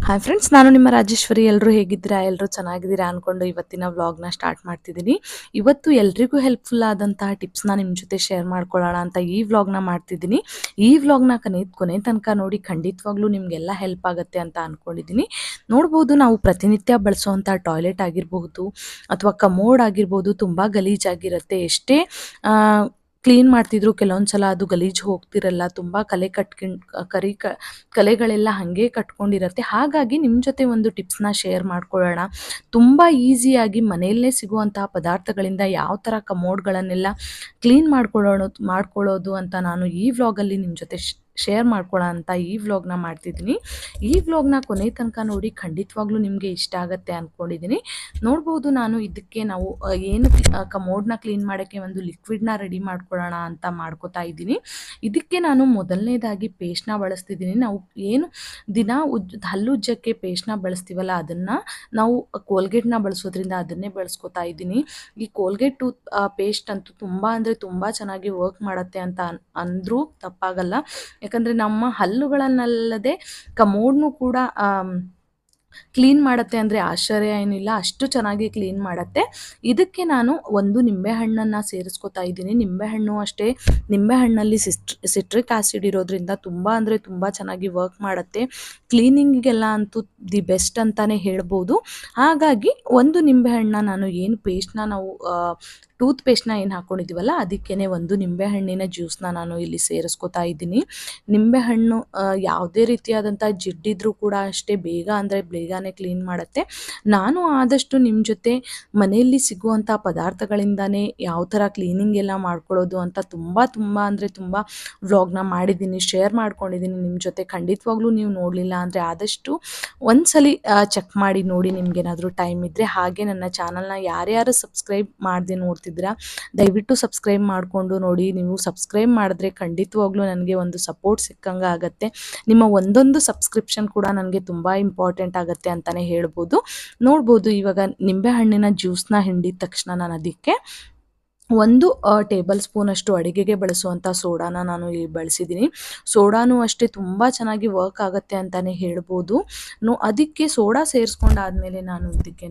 Hi friends, ನಾನು ನಿಮ್ಮ ರಾಜೇಶ್ವರಿ. ಎಲ್ಲರೂ ಹೇಗಿದ್ದೀರಾ? ಎಲ್ಲರೂ ಚೆನ್ನಾಗಿದ್ದೀರಾ ಅಂದ್ಕೊಂಡು ಇವತ್ತಿನ ವ್ಲಾಗ್ನ ಸ್ಟಾರ್ಟ್ ಮಾಡ್ತಿದ್ದೀನಿ. ಇವತ್ತು ಎಲ್ರಿಗೂ ಹೆಲ್ಪ್ಫುಲ್ ಆದಂತಹ ಟಿಪ್ಸ್ನ ನಿಮ್ಮ ಜೊತೆ ಶೇರ್ ಮಾಡ್ಕೊಳ್ಳೋಣ ಅಂತ ಈ ವ್ಲಾಗ್ನ ಮಾಡ್ತಿದ್ದೀನಿ. ಈ ವ್ಲಾಗ್ನ ಕೊನೆ ತನಕ ನೋಡಿ, ಖಂಡಿತವಾಗ್ಲೂ ನಿಮಗೆಲ್ಲ ಹೆಲ್ಪ್ ಆಗುತ್ತೆ ಅಂತ ಅಂದ್ಕೊಂಡಿದ್ದೀನಿ. ನೋಡ್ಬೋದು, ನಾವು ಪ್ರತಿನಿತ್ಯ ಬಳಸುವಂಥ ಟಾಯ್ಲೆಟ್ ಆಗಿರಬಹುದು ಅಥವಾ ಕಮೋಡ್ ಆಗಿರ್ಬೋದು, ತುಂಬ ಗಲೀಜಾಗಿರುತ್ತೆ. ಎಷ್ಟೇ ಕ್ಲೀನ್ ಮಾಡ್ತಿದ್ರು ಕೆಲವೊಂದು ಸಲ ಅದು ಗಲೀಜು ಹೋಗ್ತಿರಲ್ಲ. ತುಂಬ ಕಲೆಗಳೆಲ್ಲ ಹಾಗೆ ಕಟ್ಕೊಂಡಿರತ್ತೆ. ಹಾಗಾಗಿ ನಿಮ್ಮ ಜೊತೆ ಒಂದು ಟಿಪ್ಸ್ನ ಶೇರ್ ಮಾಡ್ಕೊಳ್ಳೋಣ. ತುಂಬ ಈಸಿಯಾಗಿ ಮನೆಯಲ್ಲೇ ಸಿಗುವಂತಹ ಪದಾರ್ಥಗಳಿಂದ ಯಾವ ಥರ ಕಮೋಡ್ಗಳನ್ನೆಲ್ಲ ಕ್ಲೀನ್ ಮಾಡ್ಕೊಳ್ಳೋದು ಅಂತ ನಾನು ಈ ವ್ಲಾಗಲ್ಲಿ ನಿಮ್ಮ ಜೊತೆ ಶೇರ್ ಮಾಡ್ಕೊಳ್ಳೋ ಅಂತ ಈ ವ್ಲಾಗ್ನ ಮಾಡ್ತಿದ್ದೀನಿ. ಈ ವ್ಲಾಗ್ನ ಕೊನೆ ತನಕ ನೋಡಿ, ಖಂಡಿತವಾಗ್ಲೂ ನಿಮಗೆ ಇಷ್ಟ ಆಗುತ್ತೆ ಅಂದ್ಕೊಂಡಿದ್ದೀನಿ. ನೋಡ್ಬೋದು, ನಾನು ಇದಕ್ಕೆ ನಾವು ಏನು ಕಮೋಡ್ನ ಕ್ಲೀನ್ ಮಾಡೋಕ್ಕೆ ಒಂದು ಲಿಕ್ವಿಡ್ನ ರೆಡಿ ಮಾಡ್ಕೊಳ್ಳೋಣ ಅಂತ ಮಾಡ್ಕೋತಾ ಇದ್ದೀನಿ. ಇದಕ್ಕೆ ನಾನು ಮೊದಲನೇದಾಗಿ ಪೇಸ್ಟ್ನ ಬಳಸ್ತಿದ್ದೀನಿ. ನಾವು ಏನು ದಿನ ಹಲ್ಲುಜ್ಜಕ್ಕೆ ಪೇಸ್ಟ್ನ ಬಳಸ್ತೀವಲ್ಲ, ಅದನ್ನು ನಾವು ಕೋಲ್ಗೇಟ್ನ ಬಳಸೋದ್ರಿಂದ ಅದನ್ನೇ ಬಳಸ್ಕೊತಾ ಇದ್ದೀನಿ. ಈ ಕೋಲ್ಗೇಟ್ ಟೂತ್ ಪೇಸ್ಟ್ ಅಂತೂ ತುಂಬ ಅಂದರೆ ತುಂಬ ಚೆನ್ನಾಗಿ ವರ್ಕ್ ಮಾಡುತ್ತೆ ಅಂತ ಅಂದರೂ ತಪ್ಪಾಗಲ್ಲ. ಯಾಕಂದರೆ ನಮ್ಮ ಹಲ್ಲುಗಳನ್ನಲ್ಲದೆ ಕಮೋಡ್ನು ಕೂಡ ಕ್ಲೀನ್ ಮಾಡುತ್ತೆ ಅಂದರೆ ಆಶ್ಚರ್ಯ ಏನಿಲ್ಲ. ಅಷ್ಟು ಚೆನ್ನಾಗಿ ಕ್ಲೀನ್ ಮಾಡುತ್ತೆ. ಇದಕ್ಕೆ ನಾನು ಒಂದು ನಿಂಬೆಹಣ್ಣನ್ನು ಸೇರಿಸ್ಕೊತಾ ಇದ್ದೀನಿ. ನಿಂಬೆಹಣ್ಣು ಅಷ್ಟೇ, ನಿಂಬೆಹಣ್ಣಲ್ಲಿ ಸಿಟ್ರಿಕ್ ಆ್ಯಸಿಡ್ ಇರೋದ್ರಿಂದ ತುಂಬ ಅಂದರೆ ತುಂಬ ಚೆನ್ನಾಗಿ ವರ್ಕ್ ಮಾಡುತ್ತೆ. ಕ್ಲೀನಿಂಗಿಗೆಲ್ಲ ಅಂತೂ ದಿ ಬೆಸ್ಟ್ ಅಂತಲೇ ಹೇಳ್ಬೋದು. ಹಾಗಾಗಿ ಒಂದು ನಿಂಬೆಹಣ್ಣನ್ನ ನಾನು ಏನು ಪೇಸ್ಟ್ನ ನಾವು ಟೂತ್ ಪೇಸ್ಟ್ನ ಏನು ಹಾಕ್ಕೊಂಡಿದ್ದೀವಲ್ಲ, ಅದಕ್ಕೇ ಒಂದು ನಿಂಬೆಹಣ್ಣಿನ ಜ್ಯೂಸನ್ನ ನಾನು ಇಲ್ಲಿ ಸೇರಿಸ್ಕೊತಾ ಇದ್ದೀನಿ. ನಿಂಬೆಹಣ್ಣು ಯಾವುದೇ ರೀತಿಯಾದಂಥ ಜಿಡ್ಡಿದ್ರೂ ಕೂಡ ಅಷ್ಟೇ ಬೇಗನೆ ಕ್ಲೀನ್ ಮಾಡುತ್ತೆ. ನಾನು ಆದಷ್ಟು ನಿಮ್ಮ ಜೊತೆ ಮನೆಯಲ್ಲಿ ಸಿಗುವಂಥ ಪದಾರ್ಥಗಳಿಂದನೇ ಯಾವ ಥರ ಕ್ಲೀನಿಂಗ್ ಎಲ್ಲ ಮಾಡ್ಕೊಳ್ಳೋದು ಅಂತ ತುಂಬ ಅಂದರೆ ತುಂಬ ವ್ಲಾಗ್ನ ಮಾಡಿದ್ದೀನಿ, ಶೇರ್ ಮಾಡ್ಕೊಂಡಿದ್ದೀನಿ ನಿಮ್ಮ ಜೊತೆ. ಖಂಡಿತವಾಗ್ಲೂ ನೀವು ನೋಡಲಿಲ್ಲ ಅಂದರೆ ಆದಷ್ಟು ಒಂದ್ಸಲಿ ಚೆಕ್ ಮಾಡಿ ನೋಡಿ, ನಿಮ್ಗೇನಾದರೂ ಟೈಮ್ ಇದ್ದರೆ. ಹಾಗೆ ನನ್ನ ಚಾನಲ್ನ ಯಾರ್ಯಾರು ಸಬ್ಸ್ಕ್ರೈಬ್ ಮಾಡದೆ ನೋಡ್ತಿದ್ದೀರಾ, ದಯವಿಟ್ಟು ಸಬ್ಸ್ಕ್ರೈಬ್ ಮಾಡಿಕೊಂಡು ನೋಡಿ. ನೀವು ಸಬ್ಸ್ಕ್ರೈಬ್ ಮಾಡಿದ್ರೆ ಖಂಡಿತವಾಗ್ಲೂ ನನಗೆ ಒಂದು ಸಪೋರ್ಟ್ ಸಿಕ್ಕಂಗೆ ಆಗುತ್ತೆ. ನಿಮ್ಮ ಒಂದೊಂದು ಸಬ್ಸ್ಕ್ರಿಪ್ಷನ್ ಕೂಡ ನನಗೆ ತುಂಬ ಇಂಪಾರ್ಟೆಂಟ್ ಆಗುತ್ತೆ ಅಂತಲೇ ಹೇಳ್ಬೋದು. ನೋಡ್ಬೋದು, ಇವಾಗ ನಿಂಬೆಹಣ್ಣಿನ ಜ್ಯೂಸನ್ನ ಹಿಂಡಿದ ತಕ್ಷಣ ನಾನು ಅದಕ್ಕೆ ಒಂದು ಟೇಬಲ್ ಸ್ಪೂನಷ್ಟು ಅಡುಗೆಗೆ ಬಳಸುವಂಥ ಸೋಡಾನ ನಾನು ಇಲ್ಲಿ ಬಳಸಿದ್ದೀನಿ. ಸೋಡಾನು ಅಷ್ಟೇ ತುಂಬ ಚೆನ್ನಾಗಿ ವರ್ಕ್ ಆಗುತ್ತೆ ಅಂತಲೇ ಹೇಳ್ಬೋದು. ಅದಕ್ಕೆ ಸೋಡಾ ಸೇರಿಸ್ಕೊಂಡಾದ್ಮೇಲೆ ಇದಕ್ಕೆ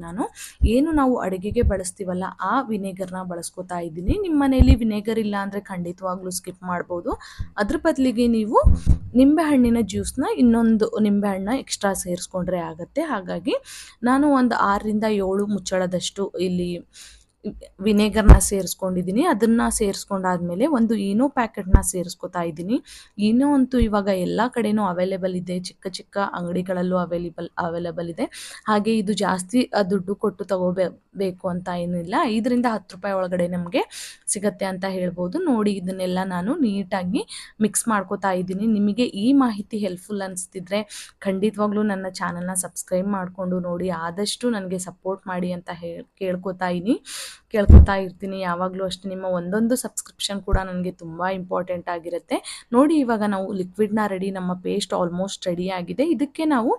ಏನು ನಾವು ಅಡುಗೆಗೆ ಬಳಸ್ತೀವಲ್ಲ, ಆ ವಿನೆಗರ್ನ ಬಳಸ್ಕೊತಾ ಇದ್ದೀನಿ. ನಿಮ್ಮ ಮನೇಲಿ ವಿನೆಗರ್ ಇಲ್ಲ ಅಂದರೆ ಖಂಡಿತವಾಗ್ಲೂ ಸ್ಕಿಪ್ ಮಾಡ್ಬೋದು. ಅದ್ರ ಬದಲಿಗೆ ನೀವು ನಿಂಬೆಹಣ್ಣಿನ ಜ್ಯೂಸನ್ನ ಇನ್ನೊಂದು ನಿಂಬೆಹಣ್ಣ ಎಕ್ಸ್ಟ್ರಾ ಸೇರಿಸ್ಕೊಂಡ್ರೆ ಆಗುತ್ತೆ. ಹಾಗಾಗಿ ನಾನು ಒಂದು 6ರಿಂದ 7 ಮುಚ್ಚಳದಷ್ಟು ಇಲ್ಲಿ ವಿನೆಗರ್ನ ಸೇರಿಸ್ಕೊಂಡಿದ್ದೀನಿ. ಅದನ್ನು ಸೇರಿಸ್ಕೊಂಡಾದ್ಮೇಲೆ ಒಂದು ಈನೋ ಪ್ಯಾಕೆಟ್ನ ಸೇರಿಸ್ಕೊತಾ ಇದ್ದೀನಿ. ಈನೋ ಅಂತೂ ಇವಾಗ ಎಲ್ಲ ಕಡೆನೂ ಅವೈಲೇಬಲ್ ಇದೆ, ಚಿಕ್ಕ ಅಂಗಡಿಗಳಲ್ಲೂ ಅವೈಲೇಬಲ್ ಇದೆ. ಹಾಗೆ ಇದು ಜಾಸ್ತಿ ದುಡ್ಡು ಕೊಟ್ಟು ತಗೋಬೇಕು ಅಂತ ಏನಿಲ್ಲ. 5ರಿಂದ 10 ರೂಪಾಯಿ ಒಳಗಡೆ ನಮಗೆ ಸಿಗತ್ತೆ ಅಂತ ಹೇಳ್ಬೋದು. ನೋಡಿ, ಇದನ್ನೆಲ್ಲ ನಾನು ನೀಟಾಗಿ ಮಿಕ್ಸ್ ಮಾಡ್ಕೋತಾ ಇದ್ದೀನಿ. ನಿಮಗೆ ಈ ಮಾಹಿತಿ ಹೆಲ್ಪ್ಫುಲ್ ಅನಿಸ್ತಿದ್ರೆ ಖಂಡಿತವಾಗ್ಲೂ ನನ್ನ ಚಾನಲ್ನ ಸಬ್ಸ್ಕ್ರೈಬ್ ಮಾಡಿಕೊಂಡು ನೋಡಿ, ಆದಷ್ಟು ನನಗೆ ಸಪೋರ್ಟ್ ಮಾಡಿ ಅಂತ ಕೇಳ್ಕೊತಾ ಇರ್ತೀನಿ. ಯಾವಾಗಲೂ ಅಷ್ಟೇ ನಿಮ್ಮ ಒಂದೊಂದು ಸಬ್ಸ್ಕ್ರಿಪ್ಷನ್ ಕೂಡ ನನಗೆ ತುಂಬ ಇಂಪಾರ್ಟೆಂಟ್ ಆಗಿರುತ್ತೆ. ನೋಡಿ, ಇವಾಗ ನಾವು ಲಿಕ್ವಿಡ್ನ ನಮ್ಮ ಪೇಸ್ಟ್ ಆಲ್ಮೋಸ್ಟ್ ರೆಡಿ ಆಗಿದೆ. ಇದಕ್ಕೆ ನಾವು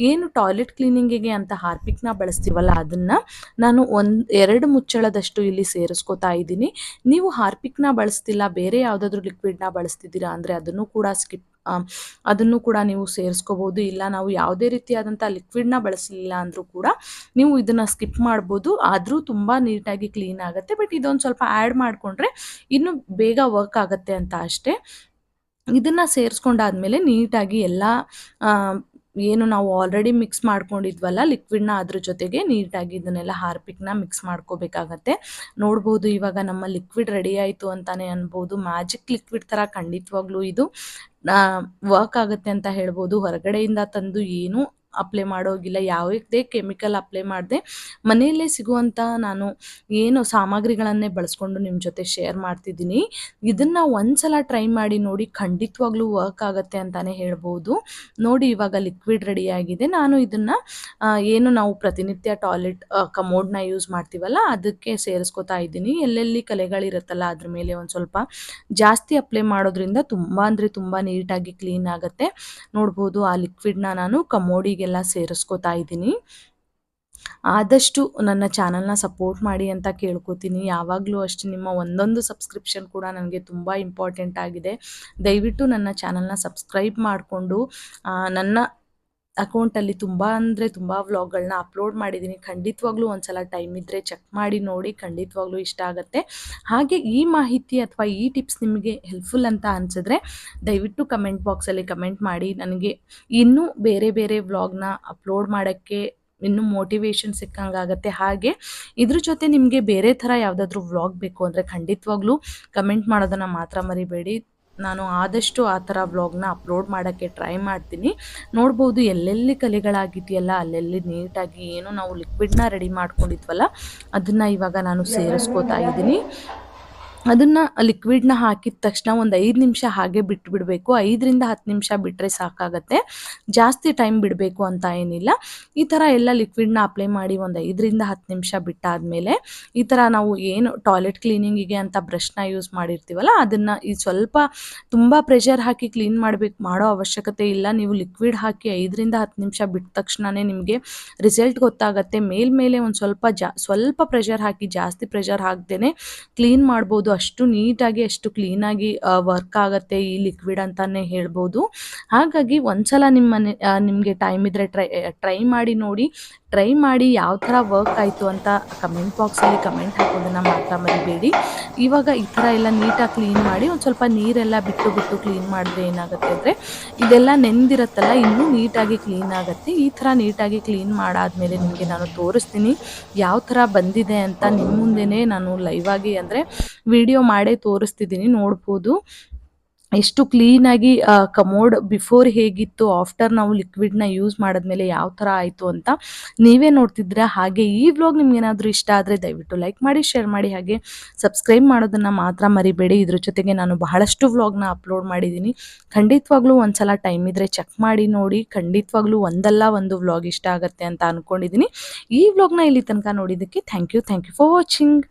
ಏನು ಟಾಯ್ಲೆಟ್ ಕ್ಲೀನಿಂಗಿಗೆ ಅಂತ ಹಾರ್ಪಿಕ್ನ ಬಳಸ್ತೀವಲ್ಲ, ಅದನ್ನು ನಾನು 2 ಮುಚ್ಚಳದಷ್ಟು ಇಲ್ಲಿ ಸೇರಿಸ್ಕೊತಾ ಇದ್ದೀನಿ. ನೀವು ಹಾರ್ಪಿಕ್ನ ಬಳಸ್ತಿಲ್ಲ, ಬೇರೆ ಯಾವುದಾದ್ರೂ ಲಿಕ್ವಿಡ್ನ ಬಳಸ್ತಿದ್ದೀರಾ ಅಂದರೆ ಅದನ್ನು ಕೂಡ ನೀವು ಸೇರಿಸ್ಕೋಬೋದು. ಇಲ್ಲ, ನಾವು ಯಾವುದೇ ರೀತಿಯಾದಂಥ ಲಿಕ್ವಿಡ್ನ ಬಳಸಲಿಲ್ಲ ಅಂದರೂ ಕೂಡ ನೀವು ಇದನ್ನು ಸ್ಕಿಪ್ ಮಾಡ್ಬೋದು. ಆದರೂ ತುಂಬ ನೀಟಾಗಿ ಕ್ಲೀನ್ ಆಗುತ್ತೆ. ಬಟ್ ಇದೊಂದು ಸ್ವಲ್ಪ ಆ್ಯಡ್ ಮಾಡಿಕೊಂಡ್ರೆ ಇನ್ನೂ ಬೇಗ ವರ್ಕ್ ಆಗುತ್ತೆ ಅಂತ ಅಷ್ಟೇ. ಇದನ್ನು ಸೇರಿಸ್ಕೊಂಡಾದ್ಮೇಲೆ ನೀಟಾಗಿ ಎಲ್ಲ ಏನು ನಾವು ಆಲ್ರೆಡಿ ಮಿಕ್ಸ್ ಮಾಡ್ಕೊಂಡಿದ್ವಲ್ಲ ಲಿಕ್ವಿಡ್ನ, ಅದ್ರ ಜೊತೆಗೆ ನೀಟಾಗಿ ಇದನ್ನೆಲ್ಲ ಹಾರ್ಪಿಕ್ನ ಮಿಕ್ಸ್ ಮಾಡ್ಕೋಬೇಕಾಗತ್ತೆ. ನೋಡ್ಬೋದು, ಇವಾಗ ನಮ್ಮ ಲಿಕ್ವಿಡ್ ರೆಡಿ ಆಯಿತು ಅಂತಲೇ ಅನ್ಬೋದು. ಮ್ಯಾಜಿಕ್ ಲಿಕ್ವಿಡ್ ಥರ ಖಂಡಿತವಾಗ್ಲೂ ಇದು ವರ್ಕ್ ಆಗುತ್ತೆ ಅಂತ ಹೇಳ್ಬೋದು. ಹೊರಗಡೆಯಿಂದ ತಂದು ಏನೂ ಅಪ್ಲೈ ಮಾಡೋಗಿಲ್ಲ, ಯಾವುದೇ ಕೆಮಿಕಲ್ ಅಪ್ಲೈ ಮಾಡದೆ ಮನೆಯಲ್ಲೇ ಸಿಗುವಂಥ ನಾನು ಏನು ಸಾಮಗ್ರಿಗಳನ್ನೇ ಬಳಸ್ಕೊಂಡು ನಿಮ್ಮ ಜೊತೆ ಶೇರ್ ಮಾಡ್ತಿದ್ದೀನಿ. ಇದನ್ನು ಒಂದ್ಸಲ ಟ್ರೈ ಮಾಡಿ ನೋಡಿ, ಖಂಡಿತವಾಗ್ಲೂ ವರ್ಕ್ ಆಗುತ್ತೆ ಅಂತಲೇ ಹೇಳ್ಬೋದು. ನೋಡಿ, ಇವಾಗ ಲಿಕ್ವಿಡ್ ರೆಡಿಯಾಗಿದೆ. ನಾನು ಇದನ್ನು ಏನು ನಾವು ಪ್ರತಿನಿತ್ಯ ಟಾಯ್ಲೆಟ್ ಕಮೋಡ್ನ ಯೂಸ್ ಮಾಡ್ತೀವಲ್ಲ, ಅದಕ್ಕೆ ಸೇರಿಸ್ಕೊತಾ ಇದ್ದೀನಿ. ಎಲ್ಲೆಲ್ಲಿ ಕಲೆಗಳಿರುತ್ತಲ್ಲ ಅದ್ರ ಮೇಲೆ ಒಂದು ಸ್ವಲ್ಪ ಜಾಸ್ತಿ ಅಪ್ಲೈ ಮಾಡೋದ್ರಿಂದ ತುಂಬ ಅಂದರೆ ತುಂಬ ನೀಟಾಗಿ ಕ್ಲೀನ್ ಆಗುತ್ತೆ. ನೋಡ್ಬೋದು, ಆ ಲಿಕ್ವಿಡ್ನ ನಾನು ಕಮೋಡಿಗೆಲ್ಲ ಸೇರಿಸ್ಕೊತಾ ಇದ್ದೀನಿ. ಆದಷ್ಟು ನನ್ನ ಚಾನಲ್ನ ಸಪೋರ್ಟ್ ಮಾಡಿ ಅಂತ ಕೇಳ್ಕೊತೀನಿ. ಯಾವಾಗಲೂ ಅಷ್ಟೇ ನಿಮ್ಮ ಒಂದೊಂದು ಸಬ್ಸ್ಕ್ರಿಪ್ಷನ್ ಕೂಡ ನನಗೆ ತುಂಬ ಇಂಪಾರ್ಟೆಂಟ್ ಆಗಿದೆ. ದಯವಿಟ್ಟು ನನ್ನ ಚಾನಲ್ನ ಸಬ್ಸ್ಕ್ರೈಬ್ ಮಾಡಿಕೊಂಡು ನನ್ನ ಅಕೌಂಟಲ್ಲಿ ತುಂಬ ಅಂದರೆ ತುಂಬ ವ್ಲಾಗ್ಗಳನ್ನ ಅಪ್ಲೋಡ್ ಮಾಡಿದ್ದೀನಿ. ಖಂಡಿತವಾಗ್ಲೂ ಒಂದ್ಸಲ ಟೈಮ್ ಇದ್ದರೆ ಚೆಕ್ ಮಾಡಿ ನೋಡಿ, ಖಂಡಿತವಾಗ್ಲೂ ಇಷ್ಟ ಆಗುತ್ತೆ. ಹಾಗೆ ಈ ಮಾಹಿತಿ ಅಥವಾ ಈ ಟಿಪ್ಸ್ ನಿಮಗೆ ಹೆಲ್ಪ್ಫುಲ್ ಅಂತ ಅನಿಸಿದ್ರೆ ದಯವಿಟ್ಟು ಕಮೆಂಟ್ ಬಾಕ್ಸಲ್ಲಿ ಕಮೆಂಟ್ ಮಾಡಿ. ನನಗೆ ಇನ್ನೂ ಬೇರೆ ಬೇರೆ ವ್ಲಾಗ್ನ ಅಪ್ಲೋಡ್ ಮಾಡೋಕ್ಕೆ ಇನ್ನೂ ಮೋಟಿವೇಶನ್ ಸಿಕ್ಕಂಗಾಗತ್ತೆ. ಹಾಗೆ ಇದ್ರ ಜೊತೆ ನಿಮಗೆ ಬೇರೆ ಥರ ಯಾವುದಾದ್ರೂ ವ್ಲಾಗ್ ಬೇಕು ಅಂದರೆ ಖಂಡಿತವಾಗ್ಲೂ ಕಮೆಂಟ್ ಮಾಡೋದನ್ನು ಮಾತ್ರ ಮರಿಬೇಡಿ. ನಾನು ಆದಷ್ಟು ಆ ಥರ ವ್ಲಾಗ್ನ ಅಪ್ಲೋಡ್ ಮಾಡೋಕ್ಕೆ ಟ್ರೈ ಮಾಡ್ತೀನಿ. ನೋಡ್ಬೋದು ಎಲ್ಲೆಲ್ಲಿ ಕಲೆಗಳಾಗಿದೆಯಲ್ಲ ಅಲ್ಲೆಲ್ಲಿ ನೀಟಾಗಿ ಏನು ನಾವು ಲಿಕ್ವಿಡ್ನ ರೆಡಿ ಮಾಡ್ಕೊಂಡಿದ್ವಲ್ಲ ಅದನ್ನು ಇವಾಗ ನಾನು ಸೇರಿಸ್ಕೋತಾ ಇದ್ದೀನಿ. ಅದನ್ನು ಲಿಕ್ವಿಡ್ನ ಹಾಕಿದ ತಕ್ಷಣ ಒಂದು 5 ನಿಮಿಷ ಹಾಗೆ ಬಿಟ್ಟುಬಿಡಬೇಕು. 5ರಿಂದ 10 ನಿಮಿಷ ಬಿಟ್ಟರೆ ಸಾಕಾಗತ್ತೆ, ಜಾಸ್ತಿ ಟೈಮ್ ಬಿಡಬೇಕು ಅಂತ ಏನಿಲ್ಲ. ಈ ಥರ ಎಲ್ಲ ಲಿಕ್ವಿಡ್ನ ಅಪ್ಲೈ ಮಾಡಿ ಒಂದು 5ರಿಂದ 10 ನಿಮಿಷ ಬಿಟ್ಟಾದಮೇಲೆ ಈ ಥರ ನಾವು ಏನು ಟಾಯ್ಲೆಟ್ ಕ್ಲೀನಿಂಗಿಗೆ ಅಂತ ಬ್ರಷ್ನ ಯೂಸ್ ಮಾಡಿರ್ತೀವಲ್ಲ ಅದನ್ನು ಈ ಸ್ವಲ್ಪ ತುಂಬ ಪ್ರೆಷರ್ ಹಾಕಿ ಕ್ಲೀನ್ ಮಾಡೋ ಅವಶ್ಯಕತೆ ಇಲ್ಲ. ನೀವು ಲಿಕ್ವಿಡ್ ಹಾಕಿ 5ರಿಂದ 10 ನಿಮಿಷ ಬಿಟ್ಟ ತಕ್ಷಣವೇ ನಿಮಗೆ ರಿಸಲ್ಟ್ ಗೊತ್ತಾಗುತ್ತೆ. ಮೇಲ್ಮೇಲೆ ಒಂದು ಸ್ವಲ್ಪ ಪ್ರೆಷರ್ ಹಾಕಿ, ಜಾಸ್ತಿ ಪ್ರೆಷರ್ ಹಾಕ್ದೇ ಕ್ಲೀನ್ ಮಾಡ್ಬೋದು. ಅಷ್ಟು ನೀಟಾಗಿ ಅಷ್ಟು ಕ್ಲೀನಾಗಿ ವರ್ಕ್ ಆಗುತ್ತೆ ಈ ಲಿಕ್ವಿಡ್ ಅಂತಲೇ ಹೇಳ್ಬೋದು. ಹಾಗಾಗಿ ಒಂದ್ಸಲ ನಿಮಗೆ ಟೈಮ್ ಇದ್ದರೆ ಟ್ರೈ ಮಾಡಿ ನೋಡಿ. ಟ್ರೈ ಮಾಡಿ ಯಾವ ಥರ ವರ್ಕ್ ಆಯಿತು ಅಂತ ಕಮೆಂಟ್ ಬಾಕ್ಸಲ್ಲಿ ಕಮೆಂಟ್ ಹಾಕೋದನ್ನು ಮಾತ್ರ ಮರಿಬೇಡಿ. ಇವಾಗ ಈ ಥರ ಎಲ್ಲ ನೀಟಾಗಿ ಕ್ಲೀನ್ ಮಾಡಿ ಒಂದು ಸ್ವಲ್ಪ ನೀರೆಲ್ಲ ಬಿಟ್ಟು ಕ್ಲೀನ್ ಮಾಡಿದ್ರೆ ಏನಾಗುತ್ತೆ ಅಂದರೆ ಇದೆಲ್ಲ ನೆಂದಿರುತ್ತಲ್ಲ ಇನ್ನೂ ನೀಟಾಗಿ ಕ್ಲೀನ್ ಆಗುತ್ತೆ. ಈ ಥರ ನೀಟಾಗಿ ಕ್ಲೀನ್ ಮಾಡಾದಮೇಲೆ ನಿಮಗೆ ನಾನು ತೋರಿಸ್ತೀನಿ ಯಾವ ಥರ ಬಂದಿದೆ ಅಂತ. ನಿಮ್ಮ ಮುಂದೆನೇ ನಾನು ಲೈವ್ ಆಗಿ ಅಂದರೆ ವಿಡಿಯೋ ಮಾಡೇ ತೋರಿಸ್ತಿದ್ದೀನಿ. ನೋಡ್ಬೋದು ಎಷ್ಟು ಕ್ಲೀನಾಗಿ ಕಮೋಡ್ ಬಿಫೋರ್ ಹೇಗಿತ್ತು, ಆಫ್ಟರ್ ನಾವು ಲಿಕ್ವಿಡ್ನ ಯೂಸ್ ಮಾಡಿದ್ಮೇಲೆ ಯಾವ ಥರ ಆಯಿತು ಅಂತ ನೀವೇ ನೋಡ್ತಿದ್ದೀರಾ. ಹಾಗೆ ಈ ವ್ಲಾಗ್ ನಿಮ್ಗೇನಾದರೂ ಇಷ್ಟ ಆದರೆ ದಯವಿಟ್ಟು ಲೈಕ್ ಮಾಡಿ, ಶೇರ್ ಮಾಡಿ, ಹಾಗೆ ಸಬ್ಸ್ಕ್ರೈಬ್ ಮಾಡೋದನ್ನು ಮಾತ್ರ ಮರಿಬೇಡಿ. ಇದ್ರ ಜೊತೆಗೆ ನಾನು ಬಹಳಷ್ಟು ವ್ಲಾಗ್ನ ಅಪ್ಲೋಡ್ ಮಾಡಿದ್ದೀನಿ. ಖಂಡಿತವಾಗ್ಲೂ ಒಂದ್ಸಲ ಟೈಮ್ ಇದ್ದರೆ ಚೆಕ್ ಮಾಡಿ ನೋಡಿ. ಖಂಡಿತವಾಗ್ಲೂ ಒಂದಲ್ಲ ಒಂದು ವ್ಲಾಗ್ ಇಷ್ಟ ಆಗುತ್ತೆ ಅಂತ ಅಂದ್ಕೊಂಡಿದ್ದೀನಿ. ಈ ವ್ಲಾಗ್ನ ಇಲ್ಲಿ ತನಕ ನೋಡಿದ್ದಕ್ಕೆ ಥ್ಯಾಂಕ್ ಯು ಫಾರ್ ವಾಚಿಂಗ್.